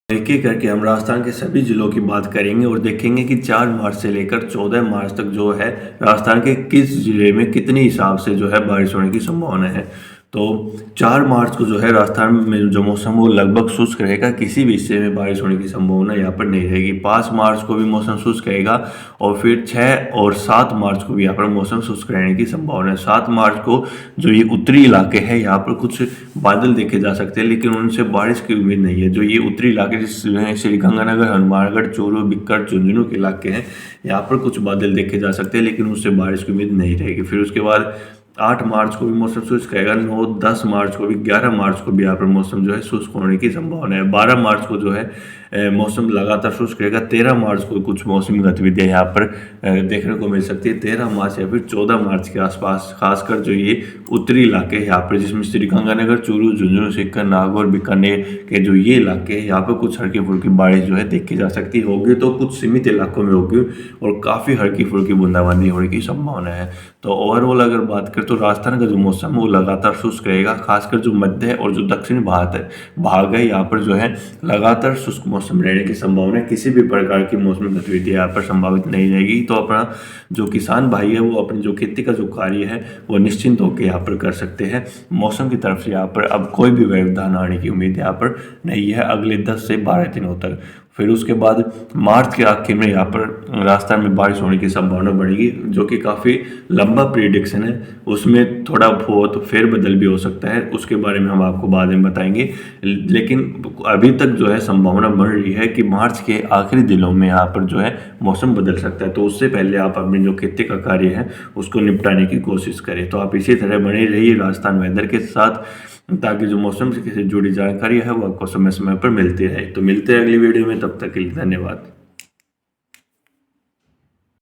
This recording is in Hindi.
एक-एक करके हम राजस्थान के सभी ज़िलों की बात करेंगे और देखेंगे कि 4 मार्च से लेकर 14 मार्च तक जो है राजस्थान के किस ज़िले में कितने हिसाब से जो है बारिश होने की संभावना है। तो 4 मार्च को जो है राजस्थान में जो मौसम वो लगभग शुष्क रहेगा, किसी भी हिस्से में बारिश होने की संभावना यहाँ पर नहीं रहेगी। 5 मार्च को भी मौसम शुष्क रहेगा और फिर 6 और 7 मार्च को भी यहाँ पर मौसम शुष्क रहने की संभावना है। 7 मार्च को जो ये उत्तरी इलाके हैं यहाँ पर कुछ बादल देखे जा सकते हैं, लेकिन उनसे बारिश की उम्मीद नहीं है। जो ये उत्तरी इलाके जिसमें श्रीगंगानगर, हनुमानगढ़, चूरू, बिक्कर, झुंझुनू के इलाके हैं, यहाँ पर कुछ बादल देखे जा सकते हैं, लेकिन उससे बारिश की उम्मीद नहीं रहेगी। फिर उसके बाद 8 मार्च को भी मौसम शुष्क रहेगा, 9, 10 मार्च को भी, 11 मार्च को भी यहाँ पर मौसम जो है शुष्क होने की संभावना है। 12 मार्च को जो है मौसम लगातार शुष्क रहेगा। 13 मार्च को कुछ मौसमी गतिविधियाँ यहाँ पर देखने को मिल सकती है। 13 मार्च या फिर 14 मार्च के आसपास, खासकर जो ये उत्तरी इलाके हैं यहाँ पर, जिसमें श्रीगंगानगर, चूरू, झुंझुनू, सीकर, नागौर, बीकानेर के जो ये इलाके हैं, यहाँ पर कुछ हल्की फुल्की बारिश जो है देखी जा सकती होगी। तो कुछ सीमित इलाकों में होगी और काफ़ी हल्की फुल्की बूंदाबांदी होने की संभावना है। तो ओवरऑल अगर बात करें तो राजस्थान का जो मौसम है वो लगातार शुष्क रहेगा। खासकर जो मध्य और जो दक्षिण भाग है यहाँ पर जो है लगातार शुष्क मौसम रहने की संभावना है। किसी भी प्रकार की मौसमी गतिविधि यहाँ पर संभावित नहीं रहेगी। तो अपना जो किसान भाई है वो अपनी जो खेती का जो कार्य है वो निश्चिंत होकर यहाँ पर कर सकते हैं। मौसम की तरफ से यहाँ पर अब कोई भी व्यवधान आने की उम्मीद यहाँ पर नहीं है अगले 10 से 12 दिनों तक। फिर उसके बाद मार्च के आखिर में यहाँ पर राजस्थान में बारिश होने की संभावना बढ़ेगी, जो कि काफ़ी लंबा प्रिडिक्शन है। उसमें थोड़ा बहुत फेरबदल भी हो सकता है, उसके बारे में हम आपको बाद में बताएंगे। लेकिन अभी तक जो है संभावना बढ़ रही है कि मार्च के आखिरी दिनों में यहाँ पर जो है मौसम बदल सकता है। तो उससे पहले आप अपनी जो खेती का कार्य है उसको निपटाने की कोशिश करें। तो आप इसी तरह बने रहिए राजस्थान वेदर के साथ, ताकि जो मौसम से जुड़ी जानकारी है वो आपको समय समय पर मिलती रहे। तो मिलते हैं अगली वीडियो में, तब तक के लिए धन्यवाद।